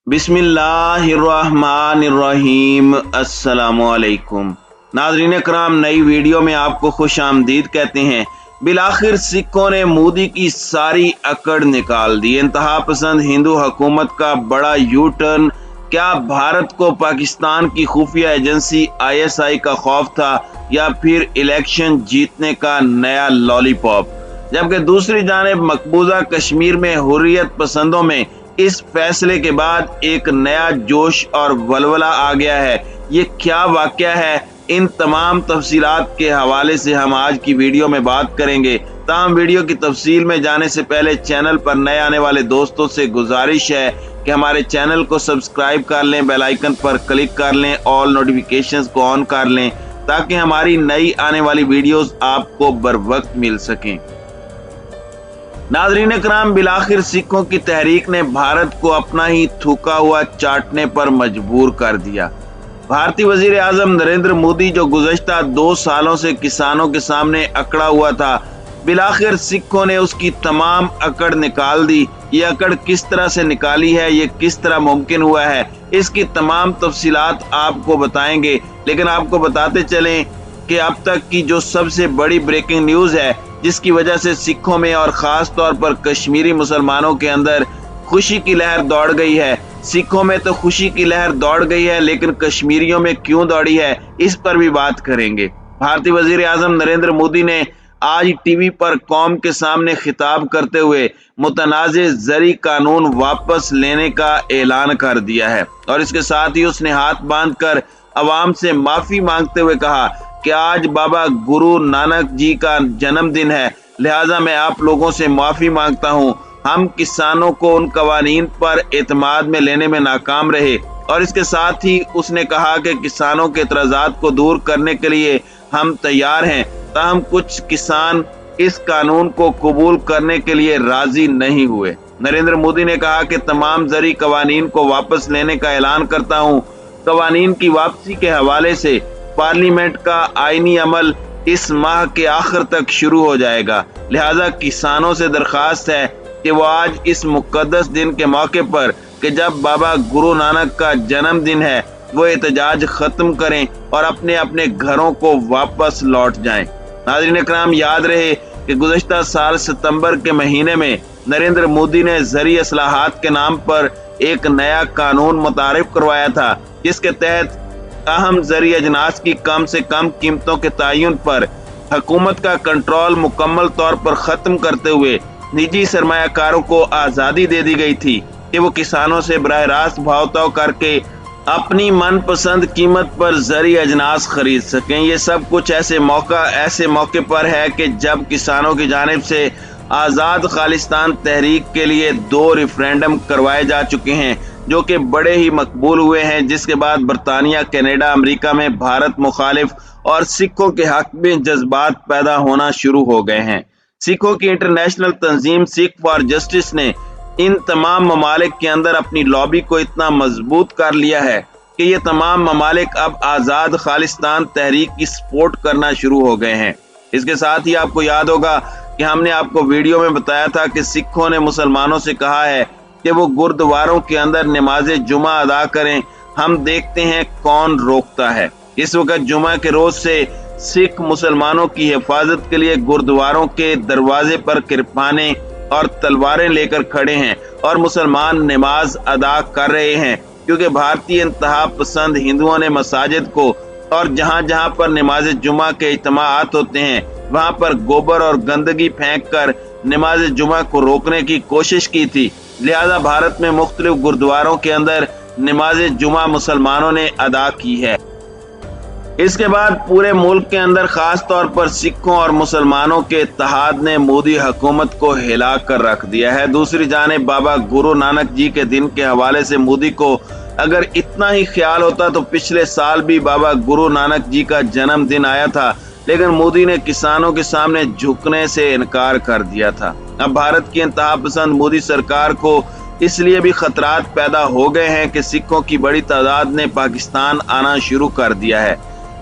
बिस्मिल्लाहिर्रहमानिर्रहीम। अस्सलामुअलैकुम नाज़रीन कराम, नई वीडियो में आपको खुश आमदीद कहते हैं। बिलाखिर सिखों ने मोदी की सारी अकड़ निकाल दी। इंतहा पसंद हिंदू हुकूमत का बड़ा यू टर्न। क्या भारत को पाकिस्तान की खुफिया एजेंसी ISI का खौफ था या फिर इलेक्शन जीतने का नया लॉलीपॉप? जबकि दूसरी जानिब मकबूजा कश्मीर में हुर्रियत पसंदों में इस फैसले के बाद एक नया जोश और वलवला आ गया है। ये क्या वाकया है, इन तमाम तफसीलात के हवाले से हम आज की वीडियो में बात करेंगे। ताहम वीडियो की तफसील में जाने से पहले चैनल पर नए आने वाले दोस्तों से गुजारिश है कि हमारे चैनल को सब्सक्राइब कर लें, बेल आइकन पर क्लिक कर लें, ऑल नोटिफिकेशंस को ऑन कर लें ताकि हमारी नई आने वाली वीडियोस आपको बर वक्त मिल सकें। नाज़रीन कराम, बिलाखिर सिखों की तहरीक ने भारत को अपना ही थूका हुआ चाटने पर मजबूर कर दिया। भारतीय वजीर आजम नरेंद्र मोदी जो गुज़श्ता 2 सालों से किसानों के सामने अकड़ा हुआ था, बिलाखिर सिखों ने उसकी तमाम अकड़ निकाल दी। ये अकड़ किस तरह से निकाली है, ये किस तरह मुमकिन हुआ है, इसकी तमाम तफसीलात आपको बताएंगे। लेकिन आपको बताते चलें कि अब तक की जो सबसे बड़ी ब्रेकिंग न्यूज़ है, जिसकी वजह से सिखों में और ख़ास तौर पर कश्मीरी मुसलमानों के अंदर खुशी की लहर दौड़ गई है। सिखों में तो खुशी की लहर दौड़ गई है, लेकिन कश्मीरियों में क्यों दौड़ी है, इस पर भी बात करेंगे। भारतीय वजीर आजम नरेंद्र मोदी ने आज टीवी पर कौम के सामने खिताब करते हुए मुतनाज़े ज़री कानून वापस लेने का ऐलान कर दिया है और इसके साथ ही उसने हाथ बांधकर अवाम से माफ़ी मांगते हुए कहा कि आज बाबा गुरु नानक जी का जन्मदिन है, लिहाजा मैं आप लोगों से माफ़ी मांगता हूँ। हम किसानों को उन कवानीन पर एतमाद में लेने में नाकाम रहे और इसके साथ ही उसने कहा कि किसानों के एतराज़ात को दूर करने के लिए हम तैयार हैं, ताहम कुछ किसान इस कानून को कबूल करने के लिए राजी नहीं हुए। नरेंद्र मोदी ने कहा कि तमाम ज़री कवानीन को वापस लेने का ऐलान करता हूँ। कवानीन की वापसी के हवाले से पार्लियामेंट का आईनी अमल इस माह के आखिर तक शुरू हो जाएगा, लिहाजा किसानों से दरखास्त है कि वो आज इस मुकद्दस दिन के मौके पर कि जब बाबा गुरु नानक का जन्मदिन है, वो एहतजाज खत्म करें और अपने अपने घरों को वापस लौट जाएं। नाज़रीन कराम, याद रहे कि गुज़श्ता साल सितंबर के महीने में नरेंद्र मोदी ने ज़री इस्लाहात के नाम पर एक नया कानून मुतारिफ करवाया था, जिसके तहत अहम ज़री अजनास की कम से कम कीमतों के तयन पर हुकूमत का कंट्रोल मुकम्मल तौर पर ख़त्म करते हुए निजी सरमायाकारों को आज़ादी दे दी गई थी कि वो किसानों से बराह रास्त भाव करके अपनी मनपसंद कीमत पर ज़री अजनास खरीद सकें। ये सब कुछ ऐसे मौके पर है कि जब किसानों की जानिब से आज़ाद खालिस्तान तहरीक के लिए 2 रेफरेंडम करवाए जा चुके हैं जो कि बड़े ही मकबूल हुए हैं, जिसके बाद बरतानिया, कनाडा, अमेरिका में भारत मुखालिफ और सिखों के हक में जज्बात पैदा होना शुरू हो गए हैं। सिखों की international Tanzeem Sikh for justice ने इन तमाम ममालिक के अंदर अपनी लॉबी को इतना मजबूत कर लिया है कि ये तमाम ममालिक अब आज़ाद खालिस्तान तहरीक की सपोर्ट करना शुरू हो गए हैं। इसके साथ ही आपको याद होगा कि हमने आपको वीडियो में बताया था कि सिखों ने मुसलमानों से कहा है कि वो गुरुद्वारों के अंदर नमाज जुमा अदा करें। हम देखते हैं कौन रोकता है। इस वक्त जुमा के रोज से सिख मुसलमानों की हिफाजत के लिए गुरुद्वारों के दरवाजे पर किरपाने और तलवारें लेकर खड़े हैं और मुसलमान नमाज अदा कर रहे हैं, क्योंकि भारतीय इंतहा पसंद हिंदुओं ने मसाजिद को और जहां जहां पर नमाज जुमा के इज्तिमाआत होते हैं वहां पर गोबर और गंदगी फेंक कर नमाज जुमा को रोकने की कोशिश की थी। लिहाजा भारत में मुख्तलिफ गुरुद्वारों के अंदर नमाज जुमा मुसलमानों ने अदा की है। इसके बाद पूरे मुल्क के अंदर खास तौर पर सिखों और मुसलमानों के इत्तेहाद ने मोदी हुकूमत को हिला कर रख दिया है। दूसरी जानिब बाबा गुरु नानक जी के दिन के हवाले से मोदी को अगर इतना ही ख्याल होता तो पिछले साल भी बाबा गुरु नानक जी का जन्मदिन आया था, लेकिन मोदी ने किसानों के सामने झुकने से इनकार कर दिया था। अब भारत की इंतहा पसंद मोदी सरकार को इसलिए भी खतरात पैदा हो गए हैं कि सिखों की बड़ी तादाद ने पाकिस्तान आना शुरू कर दिया है।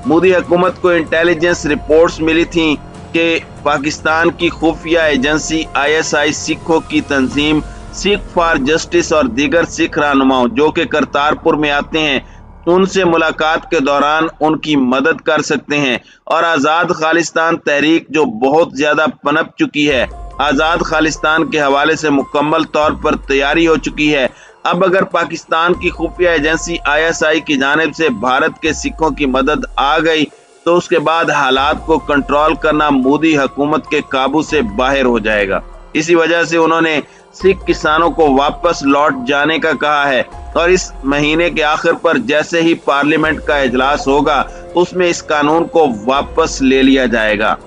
मोदी हुकूमत को इंटेलिजेंस रिपोर्ट्स मिली थी कि पाकिस्तान की खुफिया एजेंसी ISI सिखों की तंजीम सिख फॉर जस्टिस और दीगर सिख रहनुमाओं जो कि करतारपुर में आते हैं उनसे मुलाकात के दौरान उनकी मदद कर सकते हैं। और आज़ाद खालिस्तान तहरीक जो बहुत ज़्यादा पनप चुकी है, आज़ाद खालिस्तान के हवाले से मुकम्मल तौर पर तैयारी हो चुकी है। अब अगर पाकिस्तान की खुफिया एजेंसी ISI की जानिब से भारत के सिखों की मदद आ गई तो उसके बाद हालात को कंट्रोल करना मोदी हुकूमत के काबू से बाहर हो जाएगा। इसी वजह से उन्होंने सिख किसानों को वापस लौट जाने का कहा है और इस महीने के आखिर पर जैसे ही पार्लियामेंट का इजलास होगा उसमें इस कानून को वापस ले लिया जाएगा।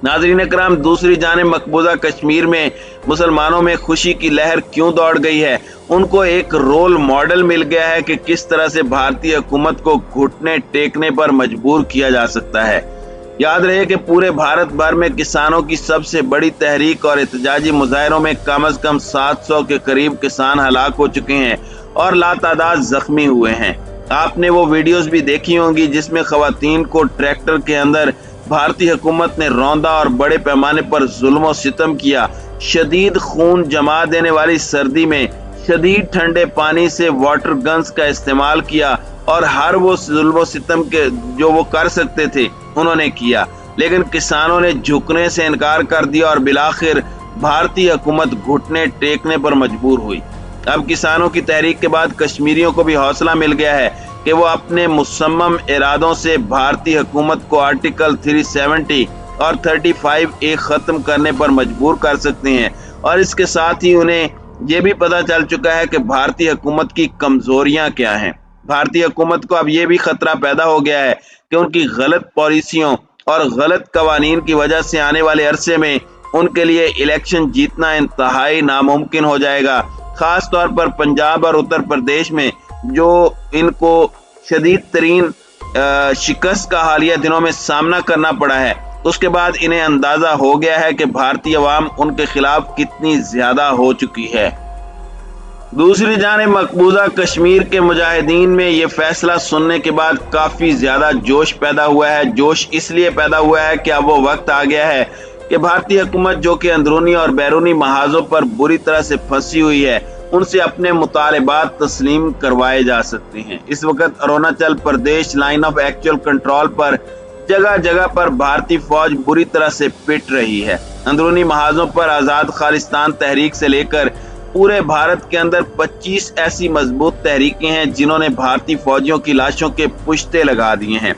नाज़रीन इकराम, दूसरी जानिब मकबूजा कश्मीर में मुसलमानों में खुशी की लहर क्यों दौड़ गई है? उनको एक रोल मॉडल मिल गया है कि किस तरह से भारतीय हुकूमत को घुटने टेकने पर मजबूर किया जा सकता है। याद रहे कि पूरे भारत भर में किसानों की सबसे बड़ी तहरीक और एहतजाजी मुजाहरों में कम से कम 700 के करीब किसान हलाक हो चुके हैं और लातादाद जख्मी हुए हैं। आपने वो वीडियोस भी देखी होंगी जिसमें खवातीन को ट्रैक्टर के अंदर भारतीय हुकूमत ने रौंदा और बड़े पैमाने पर जुल्म और सितम किया। शदीद खून जमा देने वाली सर्दी में शदीद ठंडे पानी से वाटर गन्स का इस्तेमाल किया और हर वो जुल्म और सितम के जो वो कर सकते थे उन्होंने किया, लेकिन किसानों ने झुकने से इनकार कर दिया और बिलाखिर भारतीय हुकूमत घुटने टेकने पर मजबूर हुई। अब किसानों की तहरीक के बाद कश्मीरियों को भी हौसला मिल गया है कि वो अपने मुसम्मम इरादों से भारतीय हुकूमत को आर्टिकल 370 और 35A खत्म करने पर मजबूर कर सकते हैं। और इसके साथ ही उन्हें ये भी पता चल चुका है कि भारतीय हुकूमत की कमजोरियां क्या हैं। भारतीय हुकूमत को अब ये भी खतरा पैदा हो गया है कि उनकी गलत पॉलिसियों और गलत कवानीन की वजह से आने वाले अरसे में उनके लिए इलेक्शन जीतना इंतहाई नामुमकिन हो जाएगा। खास तौर पर पंजाब और उत्तर प्रदेश में जो इनको शदीद तरीन शिकस्त का हालिया दिनों में सामना करना पड़ा है, उसके बाद इन्हें अंदाजा हो गया है कि भारतीय अवाम उनके खिलाफ कितनी ज्यादा हो चुकी है। दूसरी जानिब मकबूजा कश्मीर के मुजाहिदीन में ये फैसला सुनने के बाद काफी ज्यादा जोश पैदा हुआ है। जोश इसलिए पैदा हुआ है कि अब वो वक्त आ गया है कि भारतीय हुकूमत जो कि अंदरूनी और बैरूनी महाजों पर बुरी तरह से फंसी हुई है उनसे अपने मुतालबात तस्लीम करवाए जा सकते हैं। इस वक्त Arunachal Pradesh line of actual control पर जगह जगह पर भारतीय फौज बुरी तरह से पिट रही है। अंदरूनी महाजों पर आज़ाद खालिस्तान तहरीक से लेकर पूरे भारत के अंदर 25 ऐसी मजबूत तहरीकें हैं जिन्होंने भारतीय फौजियों की लाशों के पुश्ते लगा दिए हैं,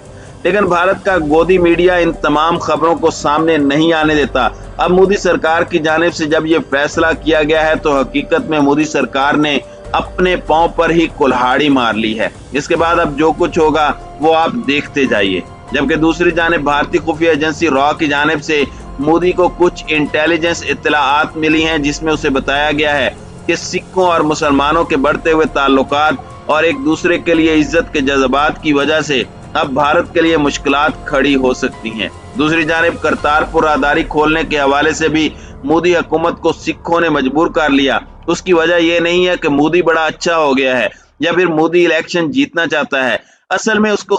लेकिन भारत का गोदी मीडिया इन तमाम खबरों को सामने नहीं आने देता। अब मोदी सरकार की जानिब से जब ये फैसला किया गया है तो हकीकत में मोदी सरकार ने अपने पांव पर ही कुल्हाड़ी मार ली है। इसके बाद अब जो कुछ होगा वो आप देखते जाइए। जबकि दूसरी जानिब भारतीय खुफिया एजेंसी रॉ की जानिब से मोदी को कुछ इंटेलिजेंस इत्तलाआत मिली हैं जिसमें उसे बताया गया है कि सिखों और मुसलमानों के बढ़ते हुए ताल्लुकात और एक दूसरे के लिए इज्जत के जज्बात की वजह से अब भारत के लिए मुश्किलात खड़ी हो सकती हैं। दूसरी जानिब करतारपुर राहदारी खोलने के हवाले से भी मोदी हुकूमत को सिखों ने मजबूर कर लिया। उसकी वजह यह नहीं है कि मोदी बड़ा अच्छा हो गया है या फिर मोदी इलेक्शन जीतना चाहता है। असल में उसको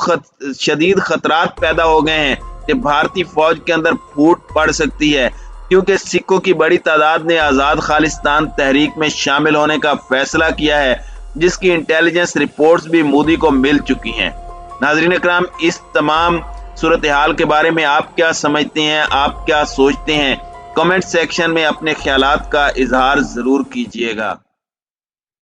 शदीद खतरात पैदा हो गए हैं कि भारतीय फौज के अंदर फूट पड़ सकती है, क्योंकि सिखों की बड़ी तादाद ने आज़ाद खालिस्तान तहरीक में शामिल होने का फैसला किया है, जिसकी इंटेलिजेंस रिपोर्ट्स भी मोदी को मिल चुकी हैं। नाज़रीन इकराम, इस तमाम सूरत हाल के बारे में आप क्या समझते हैं, आप क्या सोचते हैं? कमेंट सेक्शन में अपने ख्यालात का इजहार जरूर कीजिएगा।